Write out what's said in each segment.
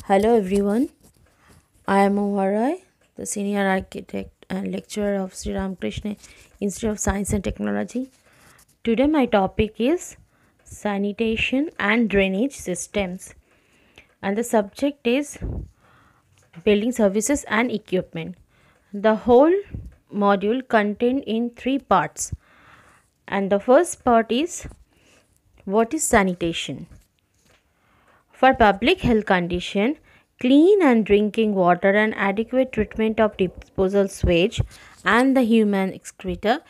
Hello everyone, I am Ovarai, the Senior Architect and Lecturer of Sri Ramakrishna Institute of Science and Technology. Today my topic is Sanitation and Drainage Systems, and the subject is Building Services and Equipment. The whole module contained in 3 parts, and the first part is what is sanitation. For public health condition, clean and drinking water and adequate treatment of disposal sewage and the human excreta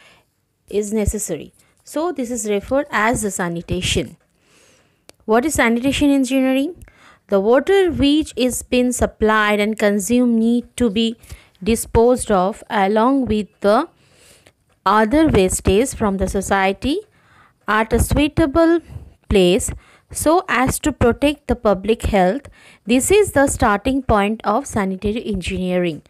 is necessary. So this is referred as the sanitation. What is sanitation engineering? The water which is been supplied and consumed need to be disposed of along with the other wastage from the society at a suitable place so as to protect the public health. This is the starting point of sanitary engineering.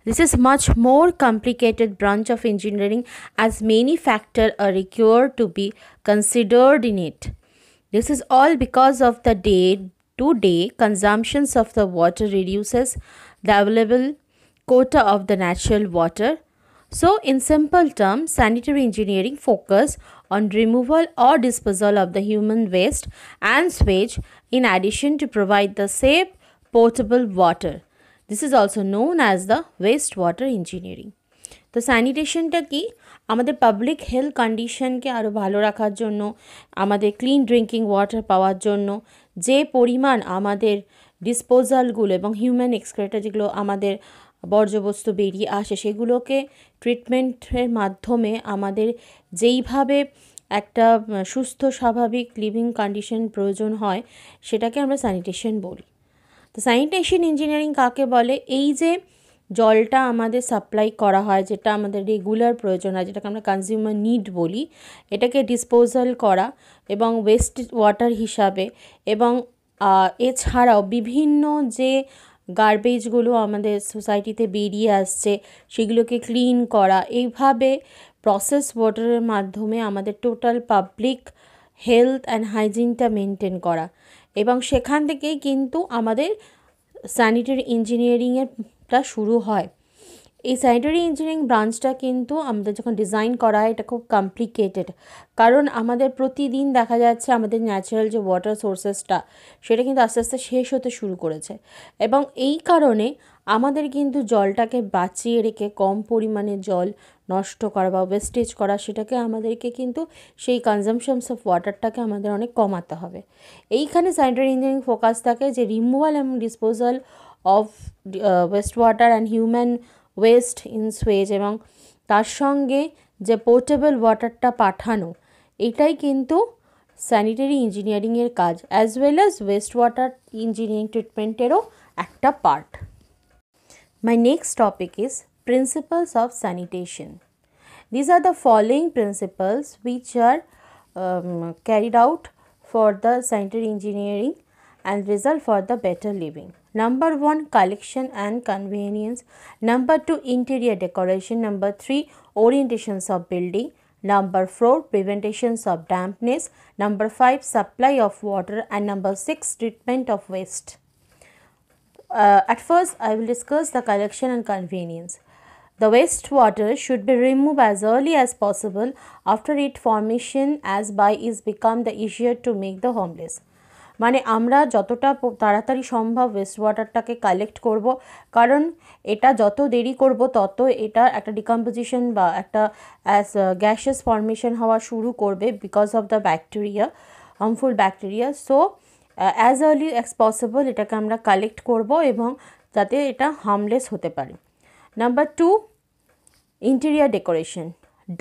This is much more complicated branch of engineering as many factors are required to be considered in it. This is all because of the day-to-day consumptions of the water reduces the available quota of the natural water. So, in simple terms, sanitary engineering focus on removal or disposal of the human waste and sewage in addition to provide the safe potable water. This is also known as the wastewater engineering. তো স্যানিটেশনটা কি আমাদের public health কন্ডিশনকে আরও ভালো রাখার জন্য, আমাদের clean drinking water পাওয়ার জন্য যে পরিমাণ আমাদের ডিসপোজালগুলো এবং হিউম্যান এক্সক্রেটা যেগুলো আমাদের বর্জ্যবস্তু বেরিয়ে আসে সেগুলোকে ট্রিটমেন্টের মাধ্যমে আমাদের যেইভাবে একটা সুস্থ স্বাভাবিক লিভিং কন্ডিশন প্রয়োজন হয় সেটাকে আমরা স্যানিটেশন বলি। তো স্যানিটেশন ইঞ্জিনিয়ারিং কাকে বলে? এই যে জলটা আমাদের সাপ্লাই করা হয়, যেটা আমাদের রেগুলার প্রয়োজন হয়, যেটাকে আমরা কনজিউমার নিড বলি, এটাকে ডিসপোজাল করা এবং ওয়েস্ট ওয়াটার হিসাবে এবং এছাড়াও বিভিন্ন যে গার্বেজগুলো আমাদের সোসাইটিতে বেরিয়ে আসছে সেগুলোকে ক্লিন করা, এইভাবে প্রসেস ওয়াটারের মাধ্যমে আমাদের টোটাল পাবলিক হেলথ অ্যান্ড হাইজিনটা মেনটেন করা এবং সেখান থেকেই কিন্তু আমাদের স্যানিটারি ইঞ্জিনিয়ারিংয়েরটা শুরু হয়। এই স্যানিটারি ইঞ্জিনিয়ারিং ব্রাঞ্চটা কিন্তু আমাদের যখন ডিজাইন করা হয় এটা খুব কমপ্লিকেটেড, কারণ আমাদের প্রতিদিন দেখা যাচ্ছে আমাদের ন্যাচারাল যে ওয়াটার সোর্সেসটা সেটা কিন্তু আস্তে আস্তে শেষ হতে শুরু করেছে এবং এই কারণে আমাদের কিন্তু জলটাকে বাঁচিয়ে রেখে কম পরিমাণে জল নষ্ট করা বা ওয়েস্টেজ করা, সেটাকে আমাদেরকে কিন্তু সেই কনজামশনস অফ ওয়াটারটাকে আমাদের অনেক কমাতে হবে। এইখানে স্যানিটারি ইঞ্জিনিয়ারিং ফোকাস থাকে যে রিমুভাল এবং disposal of West water and human West in Suez এবং তার সঙ্গে যে পোর্টেবল ওয়াটারটা পাঠানো, এটাই কিন্তু স্যানিটারি ইঞ্জিনিয়ারিংয়ের কাজ as well as waste water engineering ট্রিটমেন্টেরও একটা part. My next topic is principles of sanitation. These are the following principles which are carried out for the sanitary engineering and result for the better living. Number 1, collection and convenience. Number 2, interior decoration. Number 3, orientations of building. Number 4, preventations of dampness. Number 5, supply of water. And number 6, treatment of waste. At first, I will discuss the collection and convenience. The wastewater should be removed as early as possible after its formation, as by is become the easier to make the homeless. মানে আমরা যতটা তাড়াতাড়ি সম্ভব West ওয়াটারটাকে collect করব, কারণ এটা যত দেরি করব তত এটা একটা ডিকম্পোজিশন বা একটা অ্যাজ গ্যাসেস ফর্মেশন হওয়া শুরু করবে because of the bacteria, harmful bacteria. So as early as possible এটাকে আমরা কালেক্ট করব এবং যাতে এটা হার্মলেস হতে পারে। Number 2, interior decoration.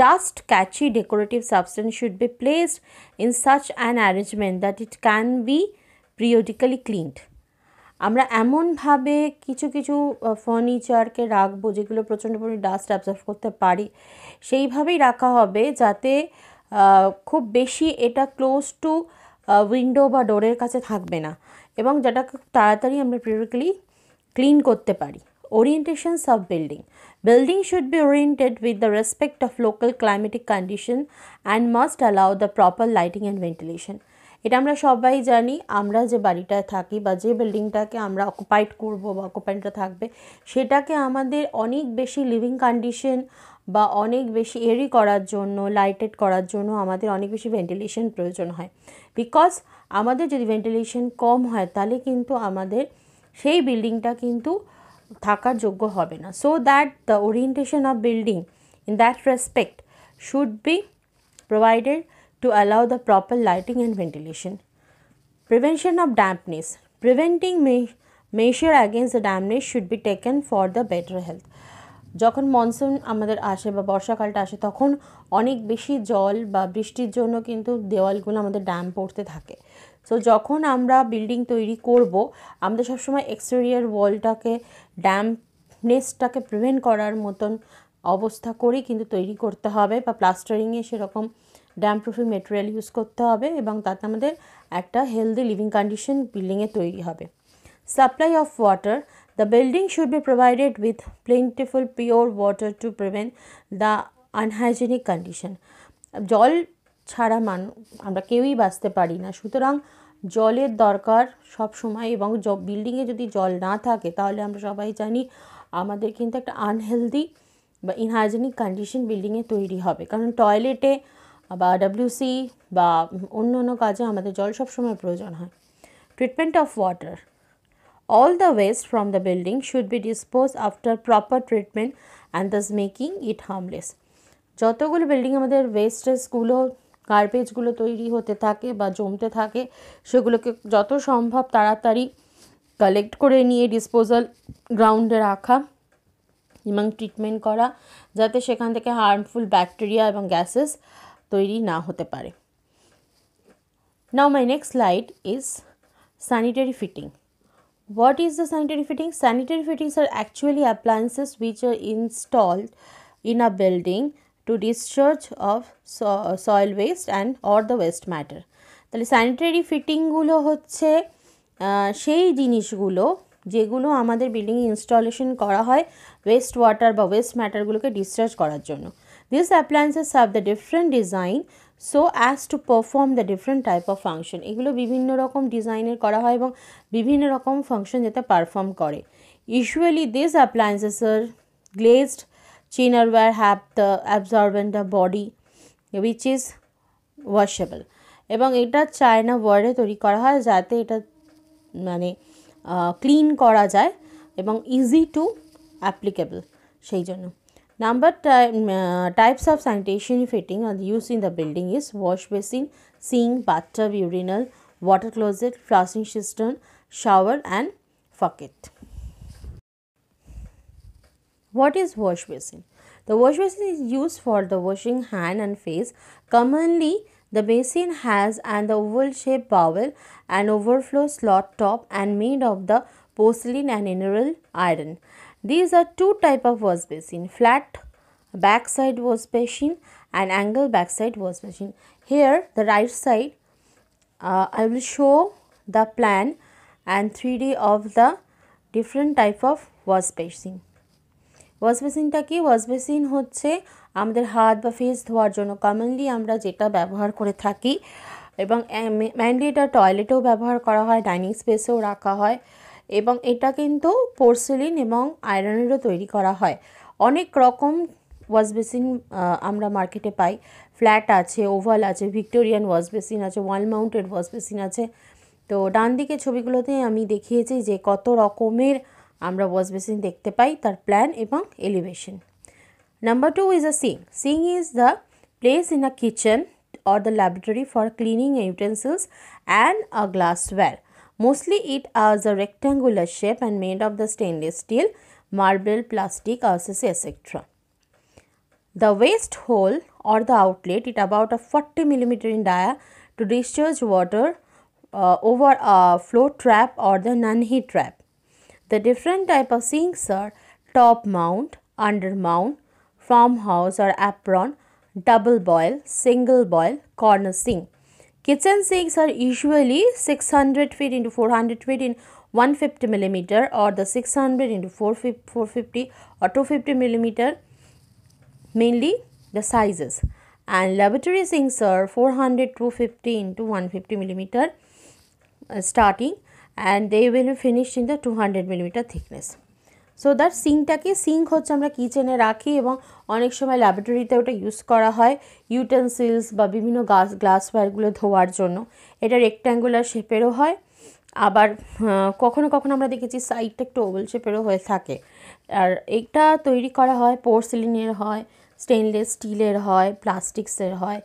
Dust catchy decorative substance should be placed in such an arrangement that it can be periodically cleaned. আমরা এমনভাবে কিছু কিছু ফার্নিচারকে রাখবো যেগুলো প্রচণ্ড পরিমাণে ডাস্ট অ্যাবজর্ব করতে পারি, সেইভাবেই রাখা হবে যাতে খুব বেশি এটা ক্লোজ টু উইন্ডো বা ডোরের কাছে থাকবে না এবং যেটা খুব তাড়াতাড়ি আমরা পিরিয়ডিক্যালি ক্লিন করতে পারি। Orientations of building. Building should be oriented with the respect of local climatic condition and must allow the proper lighting and ventilation. এটা আমরা সবাই জানি, আমরা যে বাড়িটায় থাকি বা যে বিল্ডিংটাকে আমরা অকুপাইড করব বা অকুপাইডটা থাকবে, সেটাকে আমাদের অনেক বেশি লিভিং কন্ডিশন বা অনেক বেশি এয়ারি করার জন্য, লাইটেড করার জন্য আমাদের অনেক বেশি ভেন্টিলেশন প্রয়োজন হয়। বিকজ আমাদের যদি ভেন্টিলেশন কম হয় তাহলে কিন্তু আমাদের সেই বিল্ডিংটা কিন্তু থাকার যোগ্য হবে না। So that the orientation of building in that respect should be provided to allow the proper lighting and ventilation. Prevention of dampness. Preventing measure against the dampness should be taken for the better health. যখন monsoon আমাদের আসে বা বর্ষাকালটা আসে তখন অনেক বেশি জল বা বৃষ্টির জন্য কিন্তু দেওয়ালগুলো আমাদের ড্যাম্প পড়তে থাকে। সো যখন আমরা বিল্ডিং তৈরি করব, আমাদের সবসময় এক্সটেরিয়ার ওয়ালটাকে ড্যাম্পনেসটাকে প্রিভেন্ট করার মতন অবস্থা করেই কিন্তু তৈরি করতে হবে, বা প্লাস্টারিংয়ে সেরকম ড্যাম্প প্রুফিং মেটেরিয়াল ইউজ করতে হবে এবং তাতে আমাদের একটা হেলদি লিভিং কন্ডিশন বিল্ডিংয়ে তৈরি হবে। Supply of water. The building should be provided with plentiful pure water to prevent the unhygienic condition. জল ছাড়া আমরা কেউই বাঁচতে পারি না, সুতরাং জলের দরকার সব সময়। এবং বিল্ডিংয়ে যদি জল না থাকে তাহলে আমরা সবাই জানি আমাদের কিন্তু একটা আনহেলদি বা ইনহাইজেনিক কন্ডিশন বিল্ডিংয়ে তৈরি হবে, কারণ টয়লেটে বা WC বা অন্য অন্য কাজে আমাদের জল সবসময় প্রয়োজন হয়। Treatment of water. All the waste from the building should be disposed after proper treatment and thus making it harmless. যতগুলো বিল্ডিং আমাদের ওয়েস্টেজগুলো, গার্বেজগুলো তৈরি হতে থাকে বা জমতে থাকে, সেগুলোকে যত সম্ভব তাড়াতাড়ি কালেক্ট করে নিয়ে ডিসপোজাল গ্রাউন্ডে রাখা এবং ট্রিটমেন্ট করা, যাতে সেখান থেকে হার্মফুল ব্যাকটেরিয়া এবং গ্যাসেস তৈরি না হতে পারে। Now my next slide is sanitary fitting. What is the sanitary fitting? Sanitary fittings are actually appliances which are installed in a building to discharge of soil waste and or the waste matter. তাহলে sanitary ফিটিংগুলো হচ্ছে সেই জিনিসগুলো যেগুলো আমাদের বিল্ডিংয়ে installation করা হয় West water বা ওয়েস্ট ম্যাটারগুলোকে ডিসচার্জ করার জন্য। These appliances have the different design so as to perform the different type of function. এগুলো বিভিন্ন রকম ডিজাইনের করা হয় এবং বিভিন্ন রকম ফাংশন যেটা পারফর্ম করে। Usually these appliances are glazed chinaware, have the absorbent body which is washable, এবং এটা চায়না ওয়ারে তৈরি করা হয় যাতে এটা মানে ক্লিন করা যায় এবং ইজি টু অ্যাপ্লিকেবল সেই জন্য। Types of sanitation fitting are used in the building is wash basin, sink, bathtub, urinal, water closet, flushing cistern, shower and bucket. What is wash basin? The wash basin is used for the washing hand and face. Commonly, the basin has an oval shaped bowl and overflow slot top and made of the porcelain and mineral iron. These are two types of wash basin: flat backside wash basin and angle backside wash basin. Here, the right side, I will show the plan and 3D of the different type of wash basin. Wash বেসিনটা কি? Wash basin হচ্ছে আমাদের হাত বা face ধোয়ার জন্য commonly আমরা যেটা ব্যবহার করে থাকি, এবং মেনলি এটা টয়লেটেও ব্যবহার করা হয়, ডাইনিং স্পেসেও রাখা হয়, এবং এটা কিন্তু পোর্সেলিন এবং আয়রনেরও তৈরি করা হয়। অনেক রকম ওয়াশ বেসিন আমরা মার্কেটে পাই। ফ্ল্যাট আছে, ওভাল আছে, ভিক্টোরিয়ান ওয়াশ বেসিন আছে, ওয়াল মাউন্টেড ওয়াশ বেসিন আছে। তো ডান দিকে ছবিগুলোতে আমি দেখিয়েছি যে কত রকমের আমরা ওয়াশ বেসিন দেখতে পাই, তার প্ল্যান এবং elevation. Number 2 is a sink. Sink is the place in a kitchen or the laboratory for cleaning utensils and a glassware. Mostly it has a rectangular shape and made of the stainless steel, marble, plastic, RCC, etc. The waste hole or the outlet is about a 40 mm in diameter to discharge water over a flow trap or the non-heat trap. The different type of sinks are top mount, under mount, farmhouse or apron, double boil, single boil, corner sink. Kitchen sinks are usually 600 feet into 400 feet in 150 mm or the 600 into 450 or 250 mm, mainly the sizes. and laboratory sinks are 400 250 into 150 millimeter starting, and they will be finished in the 200 millimeter thickness. So that সিঙ্কটাকে sink হচ্ছে আমরা কিচেনে রাখি এবং অনেক সময় ল্যাবরেটরিতে ওটা ইউজ করা হয় ইউটেন্সিলস বা বিভিন্ন গ্লাসওয়্যারগুলো ধোয়ার জন্য। এটা রেক্ট্যাঙ্গুলার শেপেরও হয়, আবার কখনো কখনো আমরা দেখেছি সাইডটা একটু ওভাল শেপেরও হয়ে থাকে। আর এটা তৈরি করা হয় পোর্সেলিনের হয়, স্টেনলেস স্টিলের হয়, প্লাস্টিক্সের হয়,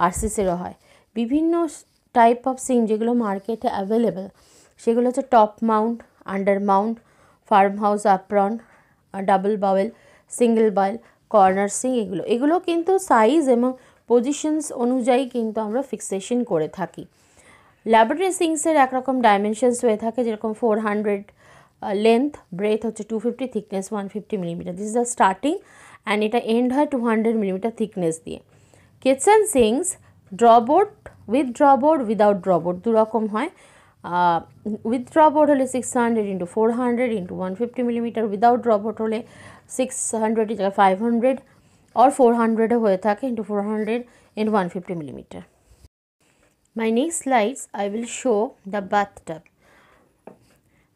আরসিসেরও হয়। বিভিন্ন টাইপ অফ সিঙ্ক যেগুলো মার্কেটে অ্যাভেলেবেল সেগুলো হচ্ছে top mount, under mount, farm house apron, double bowl, single bowl, corner sink, এগুলো কিন্তু সাইজ এবং পজিশনস অনুযায়ী কিন্তু আমরা ফিক্সেশন করে থাকি। ল্যাবরেটরি সিঙ্কসের একরকম ডাইমেনশনস হয়ে থাকে, যেরকম 400 লেন্থ, ব্রেথ হচ্ছে 250, thickness 150 millimetre. This is the starting and এটা এন্ড হয় 200 মিলিমিটার থিকনেস দিয়ে। কিচেন সিঙ্কস ড্রবোর্ড, উইথ ড্রবোর্ড, উইদাউট ড্রবোর্ড দুরকম হয়। উইথ ড্রবোর্ড হলে 600 ইন্টু 400 ইন্টু 150 মিলিমিটার, উইদাউট ড্রবোর্ড হলে 600 জায়গায় 500 or 400 হয়ে থাকে into 400 into 150 millimeter. My next slides I will show the bathtub.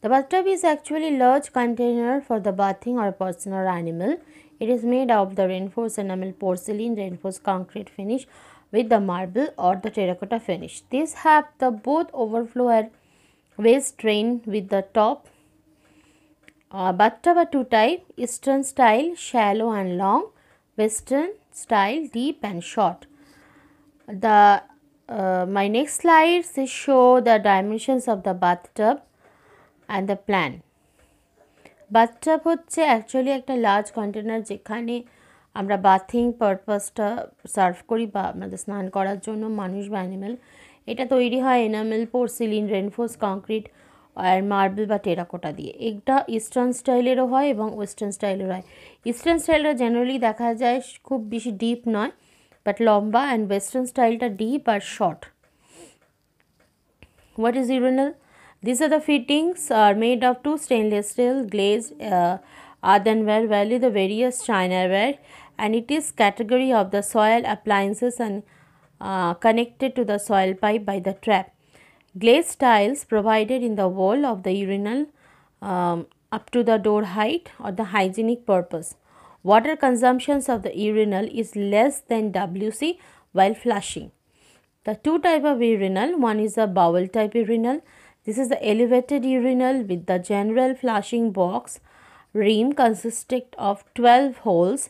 The bathtub is actually a large container for the bathing or a person or animal. It is made of the reinforced enamel porcelain, reinforced concrete finish with the marble or the terracotta finish. These have the both overflow and waste drain with the top. Bathtub are two types: Eastern style shallow and long, Western style deep and short. My next slides is show the dimensions of the bathtub and the plan. Bathtub হচ্ছে actually একটা large container যেখানে আমরা bathing পারপাসটা serve করি বা আমাদের স্নান করার জন্য মানুষ বা অ্যানিমেল। এটা তৈরি হয় এনামেল, পোর্সিলিন, রেনফোর্স কংক্রিট আর মার্বেল বা টেরাকোটা দিয়ে। এটা ইস্টার্ন স্টাইলেরও হয় এবং ওয়েস্টার্ন স্টাইলেরও হয়। ইস্টার্ন স্টাইলটা জেনারেলি দেখা যায় খুব বেশি ডিপ নয় বাট লম্বা, অ্যান্ড ওয়েস্টার্ন স্টাইলটা ডিপ আর short. What is urinal? These are the fittings are made of two stainless steel glazed earthenware, value the various chinaware, and it is category of the soil appliances and connected to the soil pipe by the trap. Glazed tiles provided in the wall of the urinal up to the door height or the hygienic purpose. Water consumptions of the urinal is less than WC while flushing. The two type of urinal, one is a bowel type urinal. This is the elevated urinal with the general flushing box rim consisting of 12 holes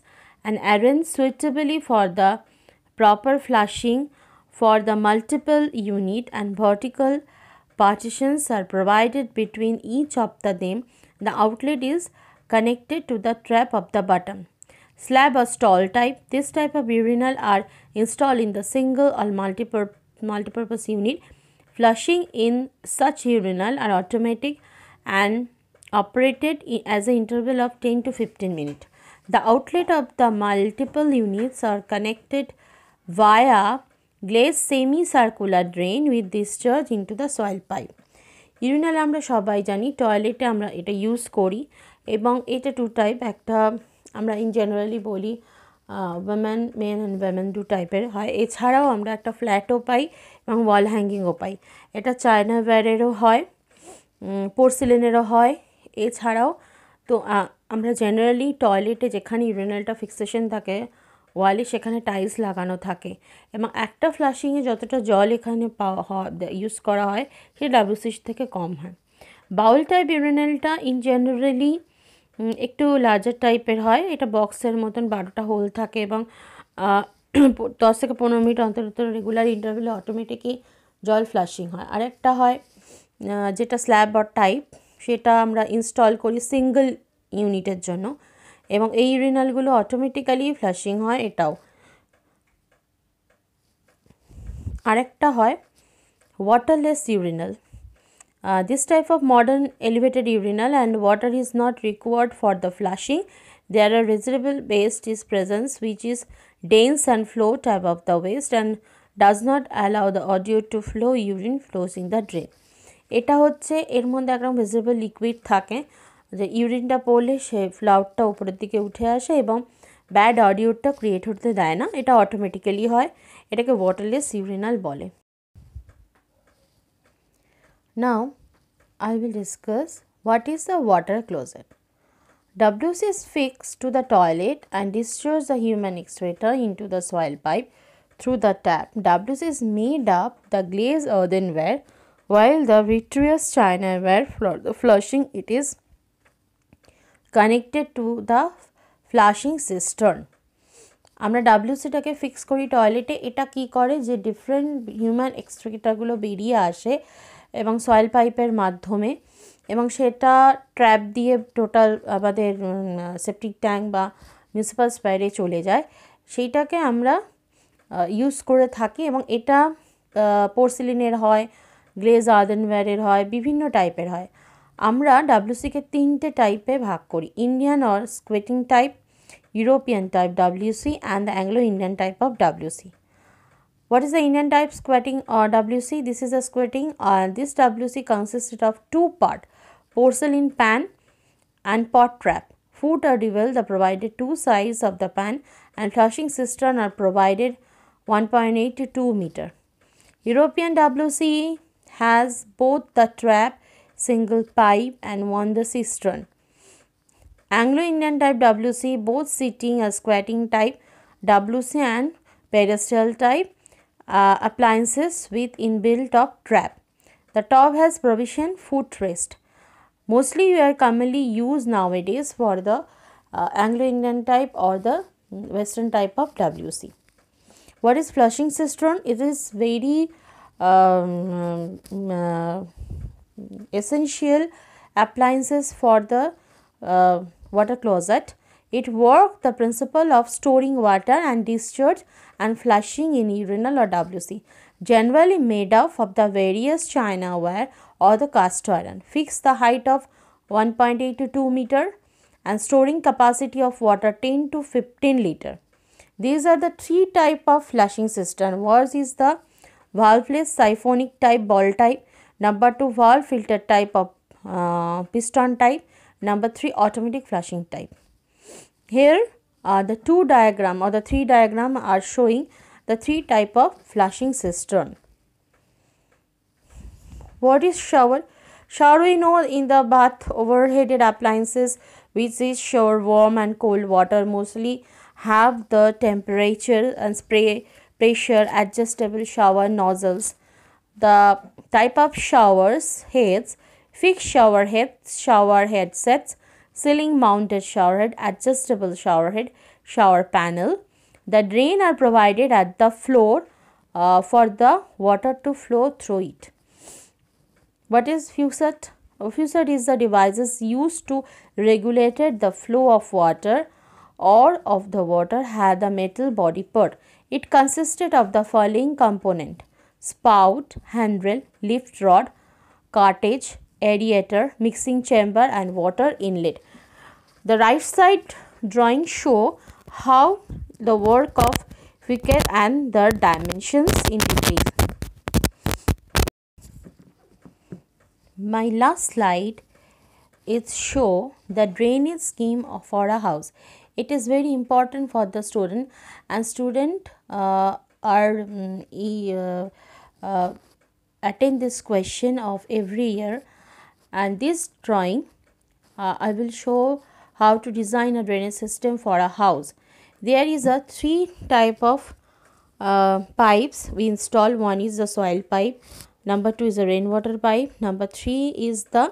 and arranged suitably for the proper flushing for the multiple unit, and vertical partitions are provided between each of them. The outlet is connected to the trap of the bottom. Slab or stall type. This type of urinal are installed in the single or multipurpose unit. Flushing in such urinal are automatic and operated as an interval of 10 to 15 minutes. The outlet of the multiple units are connected via glazed semicircular drain with discharge into the soil pipe. Urinal আমরা সবাই জানি, টয়লেটে আমরা এটা use করি এবং এটা two type. একটা আমরা ইন জেনারেলি বলি ওমেন, মেন অ্যান্ড ওয়েমেন দু টাইপের হয়। এছাড়াও আমরা একটা ফ্ল্যাটও পাই এবং ওয়াল হ্যাঙ্গিংও পাই। এটা চায়নাওয়্যারেরও হয়, পোর্সিলেনেরও হয়। এছাড়াও তো আমরা জেনারেলি টয়লেটে যেখানে ইউরিনালটা ফিক্সেশন থাকে ওয়ালে, সেখানে টাইলস লাগানো থাকে এবং একটা ফ্লাশিংয়ে যতটা জল এখানে ইউজ করা হয় সে ডাব্লিউসি থেকে কম হয়। বাউল টাইপ ইউরিনালটা ইন জেনারেলি একটু লার্জার টাইপের হয়। এটা বক্সের মতন 12টা হোল থাকে এবং 10 থেকে 15 মিনিট অন্তর অন্তর রেগুলার ইন্টারভেলে অটোমেটিকই জল ফ্লাশিং হয়। আরেকটা হয় যেটা স্ল্যাব বা টাইপ, সেটা আমরা ইনস্টল করি সিঙ্গেল ইউনিটের জন্য এবং এই ইউরিনালগুলো অটোমেটিক্যালি ফ্লাশিং হয়। এটাও আরেকটা হয় waterless urinal. This type of modern elevated urinal and water is not required for the flushing. There are reservoir waste is present which is dense and float above the waste and does not allow the audio to flow, urine flows in the drain. এটা হচ্ছে এর মধ্যে একরকম visible liquid থাকে, যে ইউরিনটা পড়লে সে ফ্লাউটটা উপরের দিকে উঠে আসে এবং ব্যাড অডিওটা ক্রিয়েট হতে দেয় না, এটা অটোমেটিক্যালি হয়, এটাকে ওয়াটারলেস ইউরিনাল বলে। নাও I will discuss what is the water closet. WC is fixed to the toilet and discharges the human excreta into the soil pipe through the tap. WC is made up the glazed earthenware, while the vitreous chinaware for the flushing it is connected to the flushing cistern. আমরা ডাব্লিউসিটাকে fix করি টয়লেটে। এটা কি করে যে different human এক্সক্রিটাগুলো বেরিয়ে আসে এবং সয়েল পাইপের মাধ্যমে, এবং সেটা ট্র্যাপ দিয়ে টোটাল আমাদের সেপটিক ট্যাঙ্ক বা মিউনিসিপ্যাল স্পায়ারে চলে যায়, সেইটাকে আমরা ইউজ করে থাকি। এবং এটা পোর্সিলিনের হয়, গ্লেজ আর্দেনওয়্যারের হয়, বিভিন্ন টাইপের হয়। আমরা ডাব্লিউসিকে 3টে টাইপে ভাগ করি: Indian or squatting type, European type WC and the Anglo-Indian type of WC. What is the Indian type squatting or WC? This is a squatting. This WC consists of two parts: porcelain pan and pot trap. Foot are developed are provided two sides of the pan and flushing cistern are provided 1.8 to 2 meter. European WC has both the trap, single pipe and one the cistern. Anglo-Indian type WC, both sitting or squatting type WC and pedestal type appliances with inbuilt top trap. The top has provision footrest. Mostly you are commonly used nowadays for the Anglo-Indian type or the Western type of WC. What is flushing cistern? It is very essential appliances for the water closet. It works the principle of storing water and discharge and flushing in urinal or WC, generally made up of the various chinaware or the cast iron. Fix the height of 1.8 to 2 meter and storing capacity of water 10 to 15 liter. These are the three type of flushing cistern. First is the valveless siphonic type ball type, number 2 valve filter type of piston type, number 3 automatic flushing type. Here the two diagram or the three diagram are showing the three type of flushing cistern. What is shower? Shower we know in the bath overheated appliances which is shower warm and cold water, mostly have the temperature and spray pressure adjustable shower nozzles. The type of showers heads: fixed shower head sets, ceiling mounted shower head, adjustable shower head, shower panel. The drain are provided at the floor for the water to flow through it. What is faucet? A faucet is the devices used to regulate the flow of water or of the water had a metal body part. It consisted of the following component: spout, handrail, lift rod, cartridge, aerator, mixing chamber and water inlet. The right side drawing show how the work of faucet and the dimensions in detail. My last slide is show the drainage scheme for a house. It is very important for the student, and student attend this question of every year. And this drawing I will show how to design a drainage system for a house. There is a three type of pipes we install. One is the soil pipe, number 2 is the rainwater pipe, number 3 is the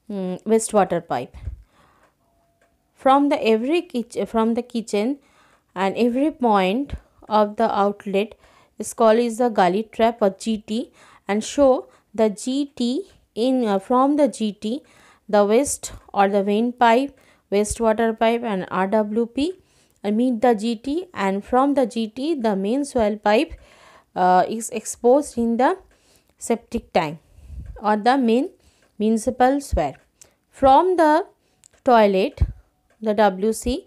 wastewater pipe. From the kitchen and every point of the outlet is called is the gully trap or GT, and show the GT in from the GT the waste or the vein pipe, wastewater pipe and RWP meet the GT, and from the GT the main soil pipe is exposed in the septic tank or the main municipal sewer. From the toilet, the WC,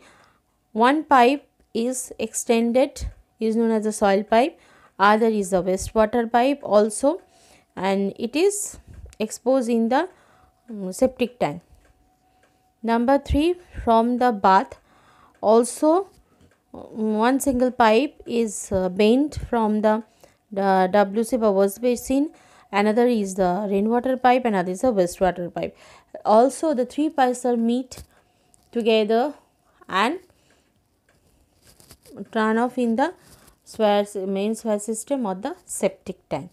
one pipe is extended is known as the soil pipe, other is the wastewater pipe also, and it is exposed in the septic tank. Number 3, from the bath also one single pipe is bent from the WC wash basin, another is the rainwater pipe, another is the wastewater pipe. Also the three pipes are meet together and turn off in the main sware system or the septic tank.